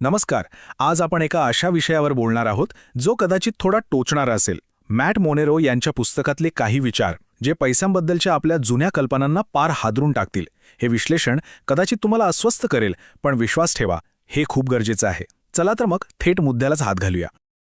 नमस्कार. आज आपण एका अशा विषयावर बोलणार आहोत जो कदाचित थोडा टोचणारा असेल. मॅट मोनेरो यांच्या पुस्तकातले काही विचार जे पैशांबद्दलच्या आपल्या जुन्या कल्पनांना पार हादरून टाकतील. हे विश्लेषण कदाचित तुम्हाला अस्वस्थ करेल, पण विश्वास ठेवा, हे खूप गरजेचं आहे. चला तर मग थेट मुद्द्यालाच हात घालूया.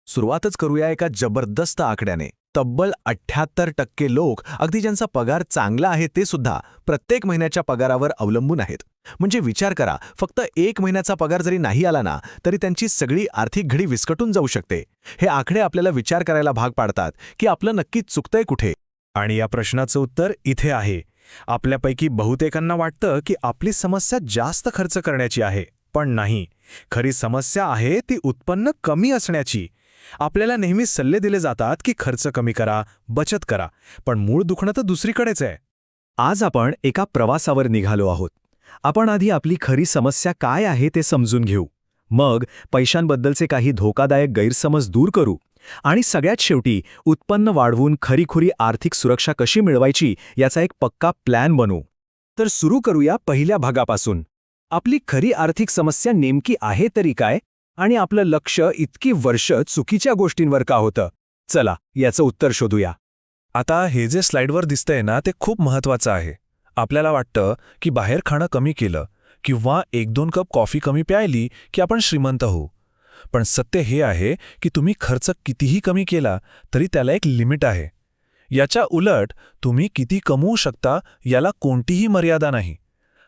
सुरुवातच करूया एका जबरदस्त आकड्याने. तब्बल 78% लोक, अगदी ज्यांचा पगार चांगला आहे ते सुद्धा, प्रत्येक महिन्याच्या पगारावर अवलंबून आहेत. म्हणजे विचार करा, फक्त एक महिन्याचा पगार जरी नाही आला ना, तरी त्यांची सगळी आर्थिक घडी विस्कटून जाऊ शकते. हे आकडे आपल्याला विचार करायला भाग पाडतात की आपलं नक्की चुकतंय कुठे. आणि या प्रश्नाचं उत्तर इथे आहे. आपल्यापैकी बहुतेकांना वाटतं की आपली समस्या जास्त खर्च करण्याची आहे, पण नाही. खरी समस्या आहे ती उत्पन्न कमी असण्याची. आपल्याला नेहमी सल्ले दिले जातात की खर्च कमी करा, बचत करा, पण मूळ दुखणं तर दुसरीकडेच आहे. आज आपण एका प्रवासावर निघालो आहोत. आपण आधी आपली खरी समस्या काय आहे ते समजून घेऊ. मग पैशांबद्दलचे काही धोकादायक गैरसमज दूर करू. आणि सगळ्यात शेवटी उत्पन्न वाढवून खरीखुरी आर्थिक सुरक्षा कशी मिळवायची याचा एक पक्का प्लॅन बनवू. तर सुरू करूया पहिल्या भागापासून. आपली खरी आर्थिक समस्या नेमकी आहे तरी काय, आणि आपलं लक्ष इतकी वर्ष चुकीच्या गोष्टींवर का होतं? चला याचं उत्तर शोधूया. आता हे जे स्लाइडवर दिसतंय ना, ते खूप महत्त्वाचं आहे. आपल्याला वाटतं की बाहेर खाणं कमी केलं किंवा 1-2 कप कॉफी कमी प्यायली की आपण श्रीमंत होऊ. पण सत्य हे आहे की तुम्ही खर्च कितीही कमी केला तरी त्याला एक लिमिट आहे. याच्या उलट तुम्ही किती कमवू शकता याला कोणतीही मर्यादा नाही.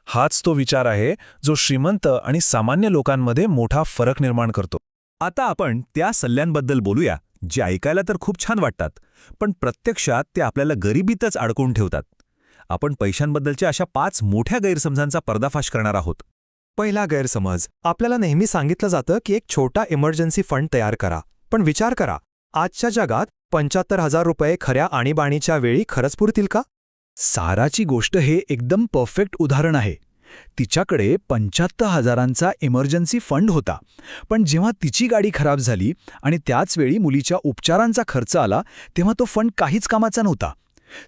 हाच तो विचार आहे जो श्रीमंत आणि सामान्य लोकांमध्ये मोठा फरक निर्माण करतो. आता आपण त्या सल्ल्यांबद्दल बोलूया जे ऐकायला तर खूप छान वाटतात, पण प्रत्यक्षात ते आपल्याला गरिबीतच अडकवून ठेवतात. आपण पैशांबद्दलच्या अशा 5 मोठ्या गैरसमजांचा पर्दाफाश करणार आहोत. पहिला गैरसमज. आपल्याला नेहमी सांगितलं जातं की एक छोटा इमर्जन्सी फंड तयार करा. पण विचार करा, आजच्या जगात 75,000 रुपये खऱ्या आणीबाणीच्या वेळी खरंच पुरतील का? साराची गोष्ट हे एकदम परफेक्ट उदाहरण आहे. तिच्याकडे 75,000चा इमर्जन्सी फंड होता, पण जेव्हा तिची गाडी खराब झाली आणि त्याच वेळी मुलीच्या उपचारांचा खर्च आला, तेव्हा तो फंड काहीच कामाचा नव्हता.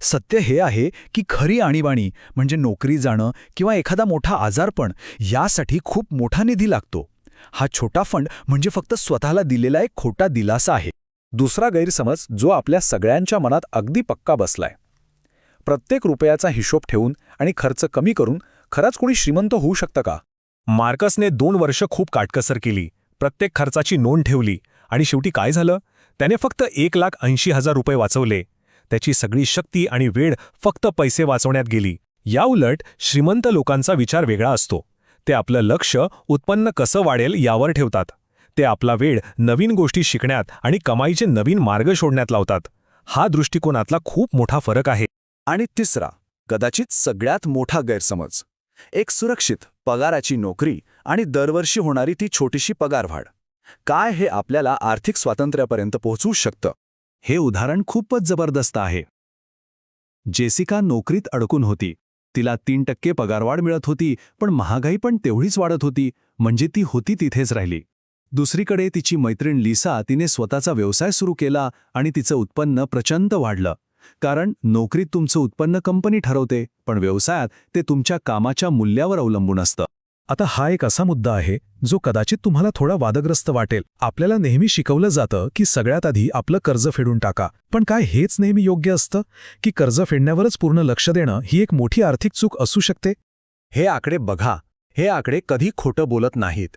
सत्य हे आहे की खरी आणीबाणी म्हणजे नोकरी जाणं किंवा एखादा मोठा आजारपण, यासाठी खूप मोठा निधी लागतो. हा छोटा फंड म्हणजे फक्त स्वतःला दिलेला एक खोटा दिलासा आहे. दुसरा गैरसमज जो आपल्या सगळ्यांच्या मनात अगदी पक्का बसलाय. प्रत्येक रुपयाचा हिशोब ठेवून आणि खर्च कमी करून खरंच कोणी श्रीमंत होऊ शकतं का? मार्कसने 2 वर्ष खूप काटकसर केली, प्रत्येक खर्चाची नोंद ठेवली, आणि शेवटी काय झालं? त्याने फक्त 1,80,000 रुपये वाचवले. त्याची सगळी शक्ती आणि वेळ फक्त पैसे वाचवण्यात गेली. याउलट श्रीमंत लोकांचा विचार वेगळा असतो. ते आपलं लक्ष उत्पन्न कसं वाढेल यावर ठेवतात. ते आपला वेळ नवीन गोष्टी शिकण्यात आणि कमाईचे नवीन मार्ग शोधण्यात लावतात. हा दृष्टिकोनातला खूप मोठा फरक आहे. आणि तिसरा, कदाचित सगळ्यात मोठा गैरसमज. एक सुरक्षित पगाराची नोकरी आणि दरवर्षी होणारी ती छोटीशी पगारवाढ, काय हे आपल्याला आर्थिक स्वातंत्र्यापर्यंत पोहोचवू शकतं? हे उदाहरण खूपच जबरदस्त आहे. जेसिका नोकरीत अडकून होती. तिला 3% पगारवाढ मिळत होती, पण महागाई पण तेवढीच वाढत होती, म्हणजे ती होती तिथेच राहिली. दुसरीकडे तिची मैत्रीण लिसा, तिने स्वतःचा व्यवसाय सुरू केला आणि तिचं उत्पन्न प्रचंड वाढलं. कारण नोकरीत तुमचं उत्पन्न कंपनी ठरवते, पण व्यवसायात ते तुमच्या कामाच्या मूल्यावर अवलंबून असतं. आता हा एक असा मुद्दा आहे जो कदाचित तुम्हाला थोडा वादग्रस्त वाटेल. आपल्याला नेहमी शिकवलं जातं की सगळ्यात आधी आपलं कर्ज फेडून टाका. पण काय हेच नेहमी योग्य असतं की कर्ज फेडण्यावरच पूर्ण लक्ष देणं ही एक मोठी आर्थिक चूक असू शकते? हे आकडे बघा. हे आकडे कधी खोटं बोलत नाहीत.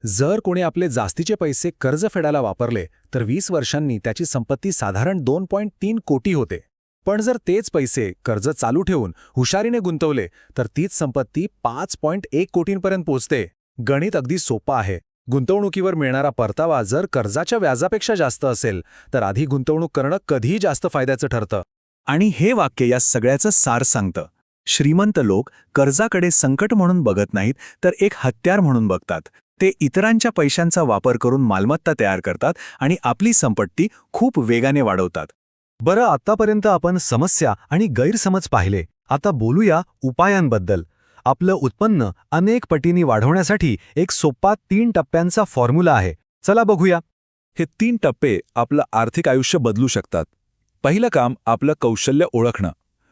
जर कोणी आपले जास्तीचे पैसे कर्ज फेडायला वापरले तर 20 वर्षांनी त्याची संपत्ती साधारण 2.3 कोटी होते. पण जर तेच पैसे कर्ज चालू ठेवून हुशारीने गुंतवले तर तीच संपत्ती 5.1 कोटींपर्यंत पोहोचते. गणित अगदी सोपं आहे. गुंतवणुकीवर मिळणारा परतावा जर कर्जाच्या व्याजापेक्षा जास्त असेल तर आधी गुंतवणूक करणं कधीही जास्त फायद्याचं ठरतं. आणि हे वाक्य या सगळ्याचं सार सांगतं. श्रीमंत लोक कर्जाकडे संकट म्हणून बघत नाहीत, तर एक हत्यार म्हणून बघतात. ते इतरांच्या पैशांचा वापर करून मालमत्ता तयार करतात आणि आपली संपत्ती खूप वेगाने वाढवतात. बरं, आतापर्यंत आपण समस्या आणि गैरसमज पाहिले. आता बोलूया उपायांबद्दल. आपलं उत्पन्न अनेक पटींनी वाढवण्यासाठी एक सोपा 3 टप्प्यांचा फॉर्म्युला आहे. चला बघूया. हे 3 टप्पे आपलं आर्थिक आयुष्य बदलू शकतात. पहिलं काम, आपलं कौशल्य ओळखणं.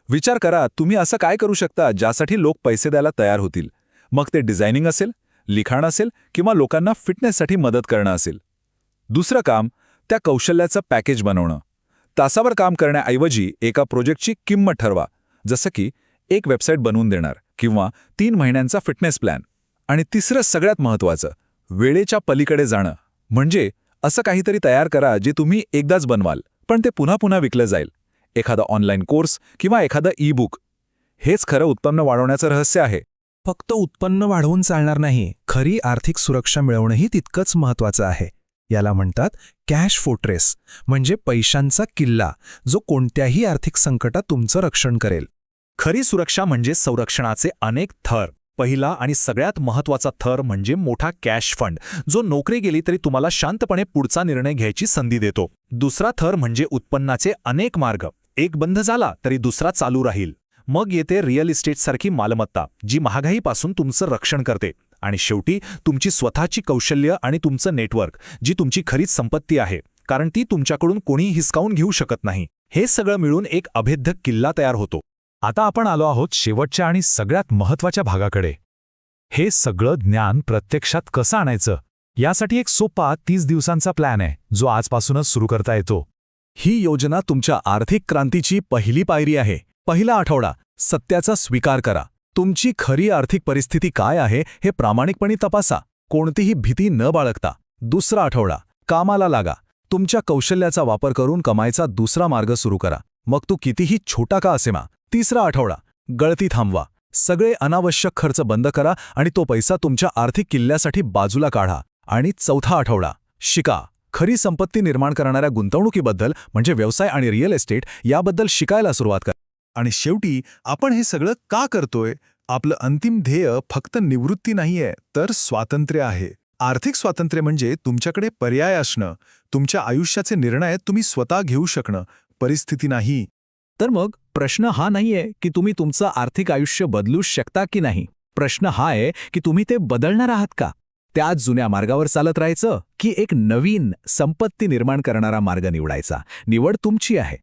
विचार करा, तुम्ही असं काय करू शकता ज्यासाठी लोक पैसे द्यायला तयार होतील. मग ते डिझायनिंग असेल, लिखाण असेल किंवा लोकांना फिटनेससाठी मदत करणं असेल. दुसरं काम, त्या कौशल्याचं पॅकेज बनवणं. तासावर काम करण्याऐवजी एका प्रोजेक्टची किंमत ठरवा, जसं की एक वेबसाईट बनवून देणार किंवा 3 महिन्यांचा फिटनेस प्लॅन. आणि तिसरं सगळ्यात महत्त्वाचं, वेळेच्या पलीकडे जाणं. म्हणजे असं काहीतरी तयार करा जे तुम्ही एकदाच बनवाल, पण ते पुन्हा पुन्हा विकलं जाईल. एखादा ऑनलाईन कोर्स किंवा एखादं ई-बुक. हेच खरं उत्पन्न वाढवण्याचं रहस्य आहे. फक्त उत्पन्न वाढवून चालणार नाही, खरी आर्थिक सुरक्षा मिळवणंही तितकंच महत्त्वाचं आहे. याला म्हणतात कॅश फोर्ट्रेस, म्हणजे पैशांचा किल्ला, जो कोणत्याही आर्थिक संकटात तुमचं रक्षण करेल. खरी सुरक्षा म्हणजे संरक्षणाचे अनेक थर. पहिला आणि सगळ्यात महत्त्वाचा थर म्हणजे मोठा कॅश फंड, जो नोकरी गेली तरी तुम्हाला शांतपणे पुढचा निर्णय घ्यायची संधी देतो. दुसरा थर म्हणजे उत्पन्नाचे अनेक मार्ग. एक बंद झाला तरी दुसरा चालू राहील. मग येते रिअल इस्टेटसारखी मालमत्ता, जी महागाईपासून तुमचं रक्षण करते. आणि शेवटी तुमची स्वतःची कौशल्य आणि तुमचं नेटवर्क, जी तुमची खरीच संपत्ती आहे, कारण ती तुमच्याकडून कोणी हिसकावून घेऊ शकत नाही. हे सगळं मिळून एक अभेद्य किल्ला तयार होतो. आता आपण आलो आहोत शेवटच्या आणि सगळ्यात महत्त्वाच्या भागाकडे. हे सगळं ज्ञान प्रत्यक्षात कसं आणायचं, यासाठी एक सोपा 30 दिवसांचा प्लॅन आहे, जो आजपासूनच सुरू करता येतो. ही योजना तुमच्या आर्थिक क्रांतीची पहिली पायरी आहे. पहिला आठवडा, सत्याचा स्वीकार करा. तुमची खरी आर्थिक परिस्थिती काय आहे हे प्रामाणिकपणे तपासा, कोणतीही भीती न बाळगता. दुसरा आठवडा, कामाला लागा. तुमच्या कौशल्याचा वापर करून कमाईचा दुसरा मार्ग सुरू करा, मग तो कितीही छोटा का असेना. तिसरा आठवडा, गळती थांबवा. सगळे अनावश्यक खर्च बंद करा आणि तो पैसा तुमच्या आर्थिक किल्ल्यासाठी बाजूला काढा. आणि चौथा आठवडा, शिका. खरी संपत्ती निर्माण करणाऱ्या गुंतवणुकीबद्दल, म्हणजे व्यवसाय आणि रिअल एस्टेट याबद्दल शिकायला सुरुवात करा. आणि शेवटी आपण हे सगळं का करतोय? आपलं अंतिम ध्येय फक्त निवृत्ती नाहीये, तर स्वातंत्र्य आहे. आर्थिक स्वातंत्र्य म्हणजे तुमच्याकडे पर्याय असणं, तुमच्या आयुष्याचे निर्णय तुम्ही स्वतः घेऊ शकणं, परिस्थिती नाही. तर मग प्रश्न हा नाहीये की तुम्ही तुमचं आर्थिक आयुष्य बदलू शकता की नाही. प्रश्न हा आहे की तुम्ही ते बदलणार आहात का? त्याच जुन्या मार्गावर चालत राहायचं की एक नवीन संपत्ती निर्माण करणारा मार्ग निवडायचा? निवड तुमची आहे.